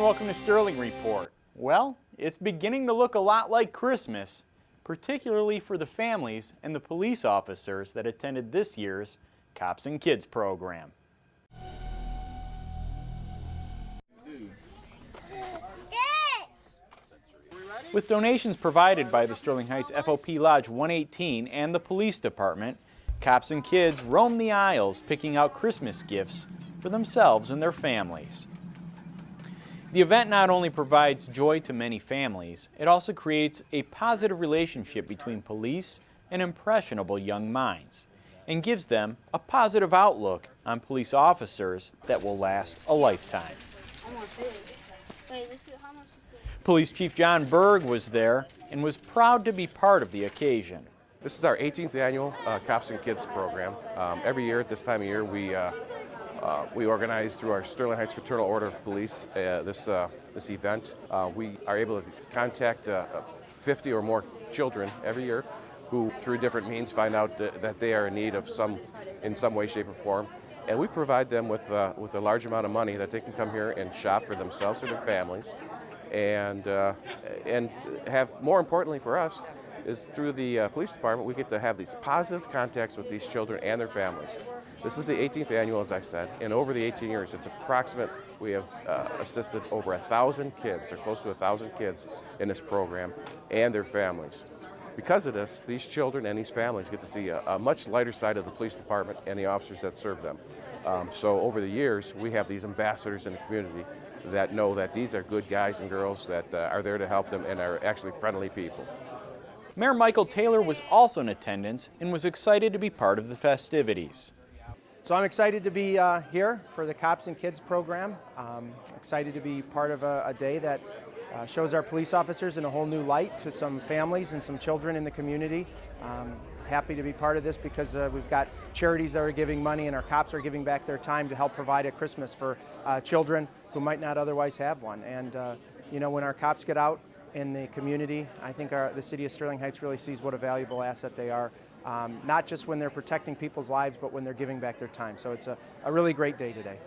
welcome to Sterling Report. Well, it's beginning to look a lot like Christmas, particularly for the families and the police officers that attended this year's Cops and Kids program. With donations provided by the Sterling Heights FOP Lodge 118 and the police department, Cops and Kids roam the aisles picking out Christmas gifts for themselves and their families. The event not only provides joy to many families, it also creates a positive relationship between police and impressionable young minds, and gives them a positive outlook on police officers that will last a lifetime. Police Chief John Berg was there and was proud to be part of the occasion. This is our 18th annual Cops and Kids program. Every year at this time of year we organize through our Sterling Heights Fraternal Order of Police this event. We are able to contact 50 or more children every year who through different means find out that they are in need of in some way, shape or form. And we provide them with a large amount of money that they can come here and shop for themselves or their families. And have, more importantly for us, is through the police department, we get to have these positive contacts with these children and their families. This is the 18th annual, as I said, and over the 18 years, it's approximate, we have assisted over 1,000 kids, or close to 1,000 kids in this program, and their families. Because of this, these children and these families get to see a much lighter side of the police department and the officers that serve them. So over the years, we have these ambassadors in the community that know that these are good guys and girls that are there to help them and are actually friendly people. Mayor Michael Taylor was also in attendance and was excited to be part of the festivities. So I'm excited to be here for the Cops and Kids program. Excited to be part of a day that shows our police officers in a whole new light to some families and some children in the community. Happy to be part of this because we've got charities that are giving money and our cops are giving back their time to help provide a Christmas for children who might not otherwise have one. And you know, when our cops get out in the community, I think the city of Sterling Heights really sees what a valuable asset they are. Not just when they're protecting people's lives, but when they're giving back their time. So it's a really great day today.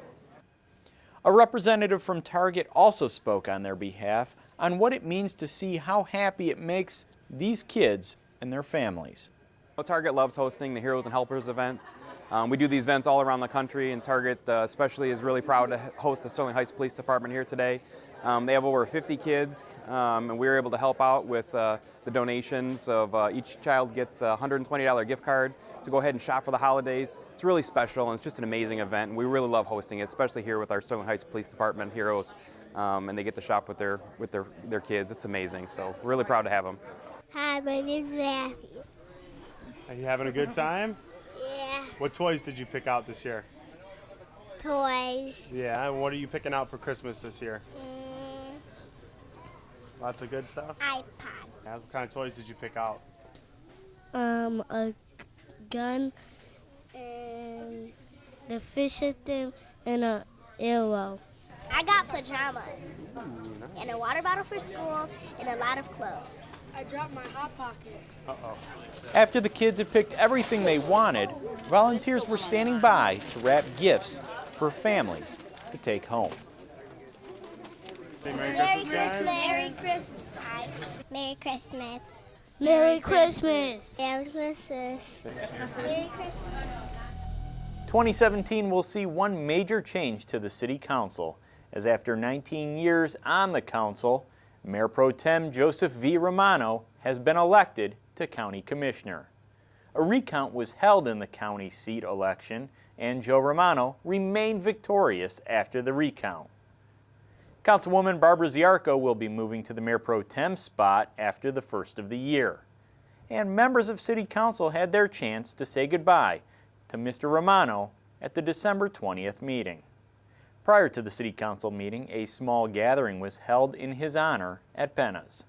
A representative from Target also spoke on their behalf on what it means to see how happy it makes these kids and their families. Target loves hosting the Heroes and Helpers events. We do these events all around the country, and Target especially is really proud to host the Sterling Heights Police Department here today. They have over 50 kids, and we were able to help out with the donations of each child gets a $120 gift card to go ahead and shop for the holidays. It's really special, and it's just an amazing event, and we really love hosting it, especially here with our Sterling Heights Police Department heroes, and they get to shop with their kids. It's amazing, so we're really proud to have them. Hi, my name's Matthew. Are you having a good time? Yeah. What toys did you pick out this year? Toys. Yeah, and what are you picking out for Christmas this year? Lots of good stuff? iPod. Yeah, what kind of toys did you pick out? A gun and the fish thing and a arrow. I got pajamas and a water bottle for school and a lot of clothes. I dropped my Hot Pocket. Uh-oh. After the kids had picked everything they wanted, volunteers were standing by to wrap gifts for families to take home. Say Merry Christmas, guys. Merry Christmas. Merry Christmas. Merry Christmas. Merry Christmas. Merry Christmas. 2017 will see one major change to the City Council, as after 19 years on the Council, Mayor Pro Tem Joseph V. Romano has been elected to County Commissioner. A recount was held in the county seat election, and Joe Romano remained victorious after the recount. Councilwoman Barbara Ziarko will be moving to the Mayor Pro Tem spot after the first of the year. And members of City Council had their chance to say goodbye to Mr. Romano at the December 20th meeting. Prior to the City Council meeting, a small gathering was held in his honor at Penna's.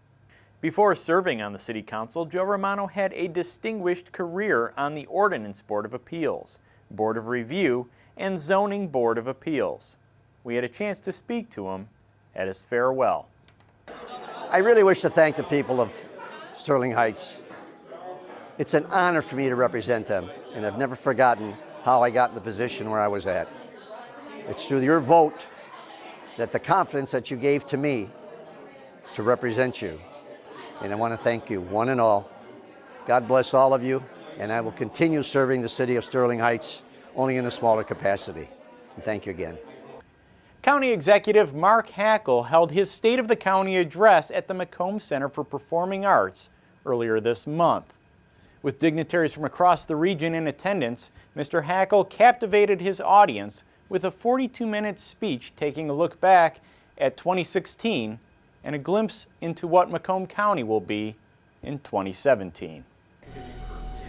Before serving on the City Council, Joe Romano had a distinguished career on the Ordinance Board of Appeals, Board of Review, and Zoning Board of Appeals. We had a chance to speak to him at his farewell. I really wish to thank the people of Sterling Heights. It's an honor for me to represent them, and I've never forgotten how I got in the position where I was at. It's through your vote that the confidence that you gave to me to represent you. And I want to thank you, one and all. God bless all of you, and I will continue serving the city of Sterling Heights, only in a smaller capacity. And thank you again. County Executive Mark Hackel held his State of the County address at the Macomb Center for Performing Arts earlier this month. With dignitaries from across the region in attendance, Mr. Hackel captivated his audience with a 42-minute speech taking a look back at 2016 and a glimpse into what Macomb County will be in 2017.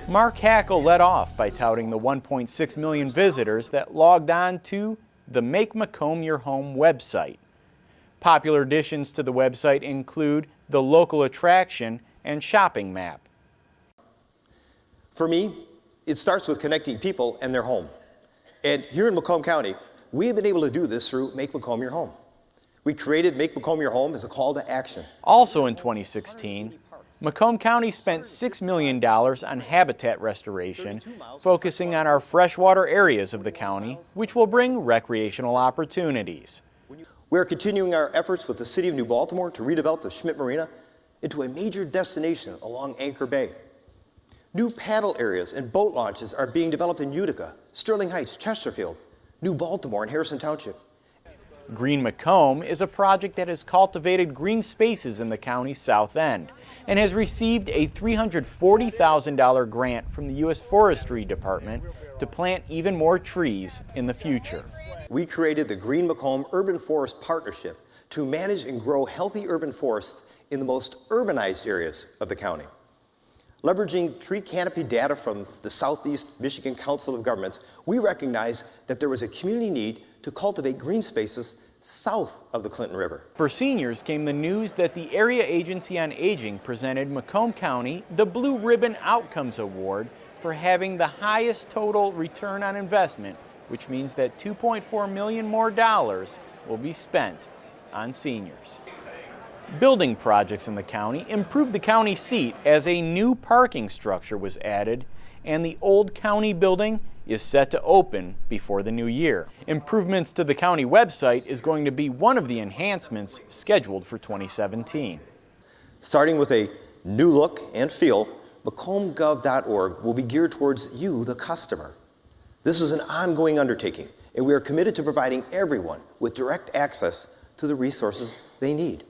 Mark Hackel led off by touting the 1.6 million visitors that logged on to the Make Macomb Your Home website. Popular additions to the website include the local attraction and shopping map. For me, it starts with connecting people and their home. And here in Macomb County, we have been able to do this through Make Macomb Your Home. We created Make Macomb Your Home as a call to action. Also in 2016, Macomb County spent $6 million on habitat restoration, focusing on our freshwater areas of the county, which will bring recreational opportunities. We are continuing our efforts with the City of New Baltimore to redevelop the Schmidt Marina into a major destination along Anchor Bay. New paddle areas and boat launches are being developed in Utica, Sterling Heights, Chesterfield, New Baltimore, and Harrison Township. Green Macomb is a project that has cultivated green spaces in the county's south end and has received a $340,000 grant from the U.S. Forestry Department to plant even more trees in the future. We created the Green Macomb Urban Forest Partnership to manage and grow healthy urban forests in the most urbanized areas of the county. Leveraging tree canopy data from the Southeast Michigan Council of Governments, we recognized that there was a community need to cultivate green spaces south of the Clinton River. For seniors came the news that the Area Agency on Aging presented Macomb County the Blue Ribbon Outcomes Award for having the highest total return on investment, which means that $2.4 million more dollars will be spent on seniors. Building projects in the county improved the county seat as a new parking structure was added, and the old county building is set to open before the new year. Improvements to the county website is going to be one of the enhancements scheduled for 2017. Starting with a new look and feel, MacombGov.org will be geared towards you, the customer. This is an ongoing undertaking, and we are committed to providing everyone with direct access to the resources they need.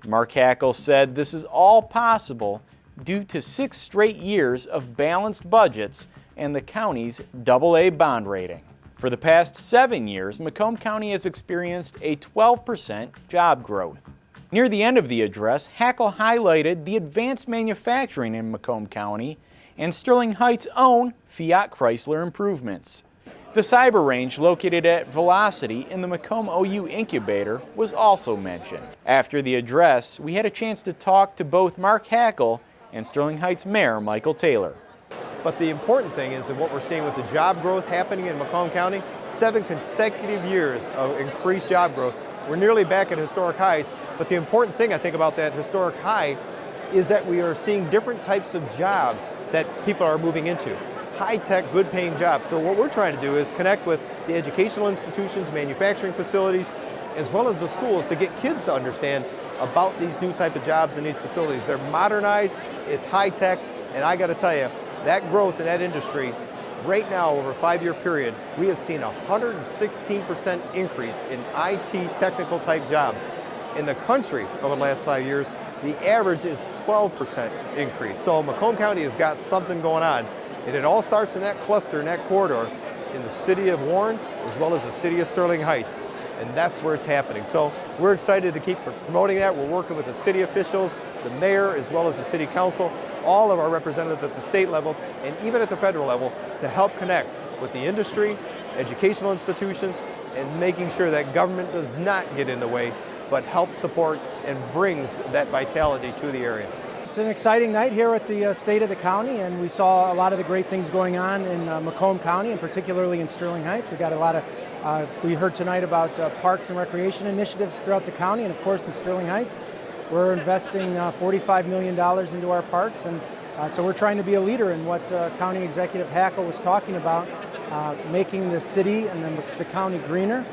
Mark Hackel said this is all possible due to 6 straight years of balanced budgets and the county's AA bond rating. For the past 7 years, Macomb County has experienced a 12% job growth. Near the end of the address, Hackel highlighted the advanced manufacturing in Macomb County and Sterling Heights' own Fiat Chrysler improvements. The cyber range located at Velocity in the Macomb OU incubator was also mentioned. After the address, we had a chance to talk to both Mark Hackel and Sterling Heights Mayor Michael Taylor. But the important thing is that what we're seeing with the job growth happening in Macomb County, 7 consecutive years of increased job growth. We're nearly back at historic highs, but the important thing I think about that historic high is that we are seeing different types of jobs that people are moving into. High-tech, good-paying jobs. So what we're trying to do is connect with the educational institutions, manufacturing facilities, as well as the schools to get kids to understand about these new type of jobs in these facilities. They're modernized, it's high-tech, and I got to tell you, that growth in that industry, right now over a 5-year period, we have seen a 116% increase in IT technical type jobs. In the country over the last 5 years, the average is 12% increase. So Macomb County has got something going on. And it all starts in that cluster, in that corridor, in the city of Warren, as well as the city of Sterling Heights. And that's where it's happening. So we're excited to keep promoting that. We're working with the city officials, the mayor, as well as the city council, all of our representatives at the state level, and even at the federal level, to help connect with the industry, educational institutions, and making sure that government does not get in the way, but helps support and brings that vitality to the area. It's an exciting night here at the State of the County, and we saw a lot of the great things going on in Macomb County, and particularly in Sterling Heights. We got a lot of, we heard tonight about parks and recreation initiatives throughout the county, and of course in Sterling Heights, we're investing $45 million into our parks, and so we're trying to be a leader in what County Executive Hackel was talking about, making the city and then the county greener.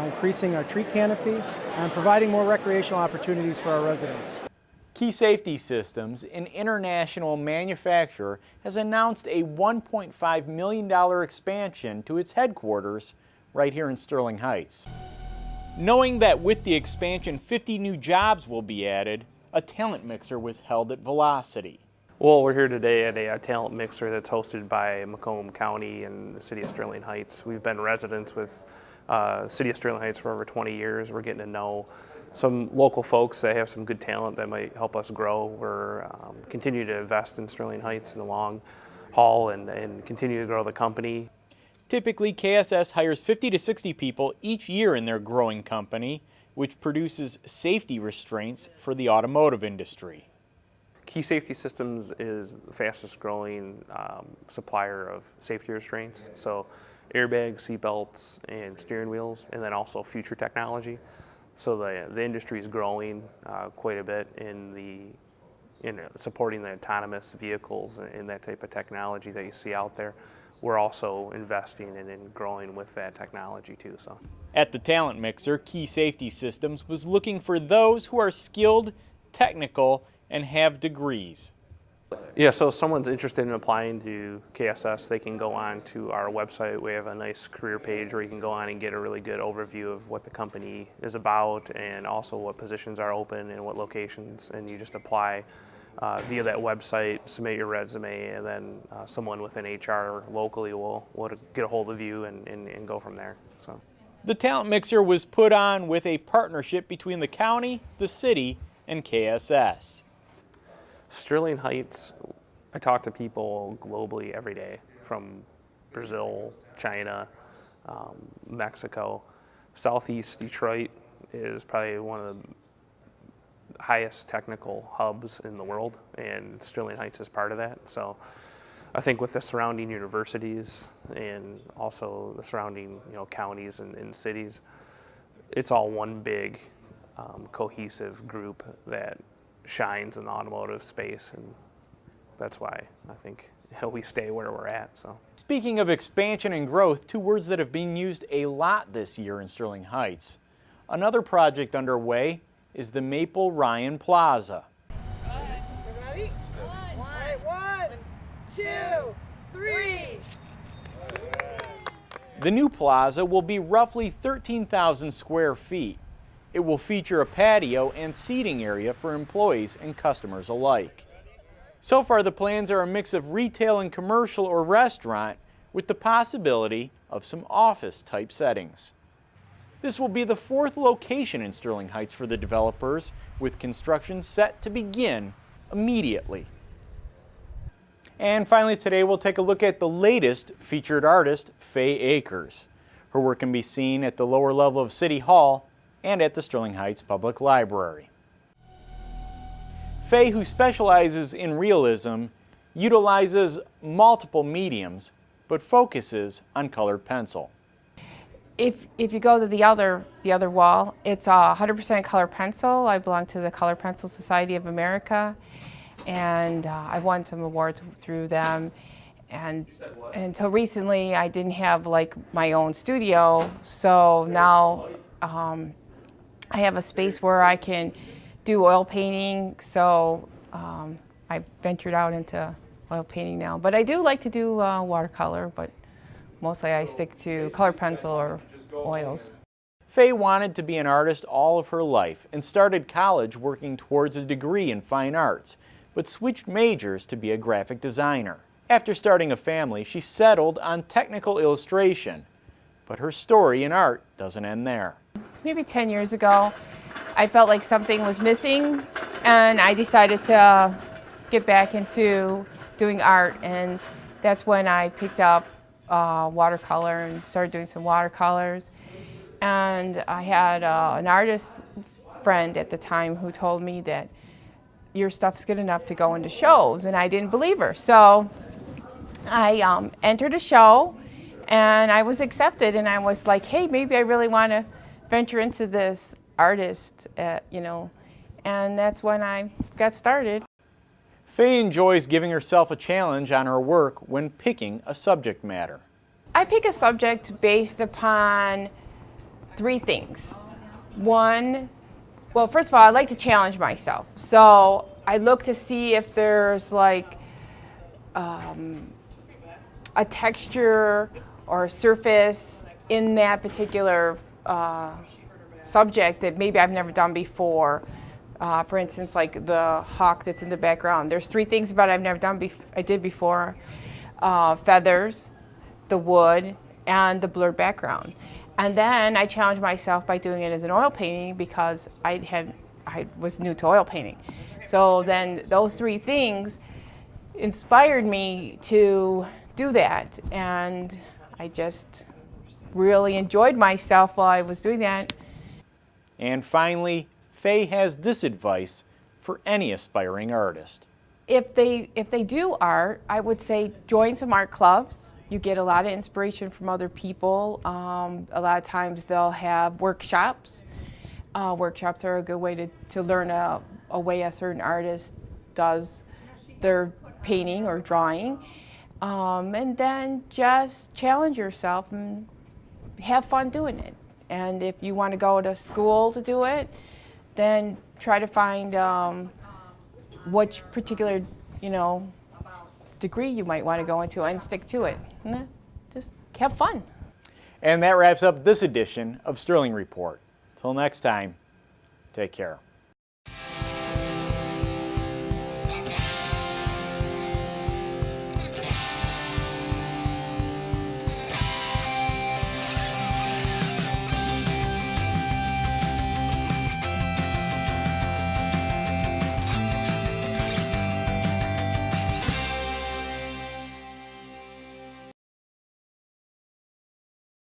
increasing our tree canopy, and providing more recreational opportunities for our residents. Key Safety Systems, an international manufacturer, has announced a $1.5 million expansion to its headquarters right here in Sterling Heights. Knowing that with the expansion 50 new jobs will be added, a talent mixer was held at Velocity. Well, we're here today at a talent mixer that's hosted by Macomb County and the City of Sterling Heights. We've been residents with City of Sterling Heights for over 20 years. We're getting to know some local folks that have some good talent that might help us grow. We're continue to invest in Sterling Heights in the long haul and continue to grow the company. Typically, KSS hires 50 to 60 people each year in their growing company, which produces safety restraints for the automotive industry. Key Safety Systems is the fastest growing supplier of safety restraints. So airbags, seat belts, and steering wheels, and then also future technology. So the industry is growing quite a bit in supporting the autonomous vehicles and that type of technology that you see out there. We're also investing and growing with that technology too. So, at the talent mixer, Key Safety Systems was looking for those who are skilled, technical, and have degrees. Yeah, so if someone's interested in applying to KSS, they can go on to our website. We have a nice career page where you can go on and get a really good overview of what the company is about and also what positions are open and what locations, and you just apply via that website, submit your resume, and then someone within HR locally will get a hold of you and go from there. So, the talent mixer was put on with a partnership between the county, the city, and KSS. Sterling Heights, I talk to people globally every day, from Brazil, China, Mexico. Southeast Detroit is probably one of the highest technical hubs in the world, and Sterling Heights is part of that. So I think with the surrounding universities and also the surrounding counties and cities, it's all one big cohesive group that shines in the automotive space, and that's why I think we stay where we're at. So, speaking of expansion and growth, two words that have been used a lot this year in Sterling Heights. Another project underway is the Maple Ryan Plaza. Ready? All right, 1, 2, 3. The new plaza will be roughly 13,000 square feet. It will feature a patio and seating area for employees and customers alike. So far, the plans are a mix of retail and commercial or restaurant, with the possibility of some office-type settings. This will be the fourth location in Sterling Heights for the developers, with construction set to begin immediately. And finally today, we'll take a look at the latest featured artist, Faye Akers. Her work can be seen at the lower level of City Hall and at the Sterling Heights Public Library. Faye, who specializes in realism, utilizes multiple mediums, but focuses on colored pencil. If you go to the other wall, it's 100% color pencil. I belong to the Color Pencil Society of America, and I've won some awards through them. And until recently, I didn't have like my own studio, so now I have a space where I can do oil painting, so I ventured out into oil painting now. But I do like to do watercolor, but mostly I stick to color pencil or oils. Faye wanted to be an artist all of her life and started college working towards a degree in fine arts, but switched majors to be a graphic designer. After starting a family, she settled on technical illustration, but her story in art doesn't end there. Maybe 10 years ago, I felt like something was missing, and I decided to get back into doing art, and that's when I picked up watercolor and started doing some watercolors. And I had an artist friend at the time who told me that your stuff's good enough to go into shows, and I didn't believe her. So I entered a show, and I was accepted, and I was like, hey, maybe I really want to venture into this artist, and that's when I got started. Faye enjoys giving herself a challenge on her work when picking a subject matter. I pick a subject based upon three things. One, well, first of all, I like to challenge myself. So I look to see if there's like a texture or a surface in that particular subject that maybe I've never done before. For instance, like the hawk that's in the background. There's three things about it I've never done I did before. Feathers, the wood, and the blurred background. And then I challenged myself by doing it as an oil painting because I was new to oil painting. So then those three things inspired me to do that. And I just really enjoyed myself while I was doing that. And finally, Faye has this advice for any aspiring artist. If they do art, I would say join some art clubs. You get a lot of inspiration from other people. A lot of times they'll have workshops. Workshops are a good way to learn a way a certain artist does their painting or drawing. And then just challenge yourself and have fun doing it. And if you want to go to school to do it, then try to find which particular, degree you might want to go into and stick to it. And just have fun. And that wraps up this edition of Sterling Report. Till next time, take care.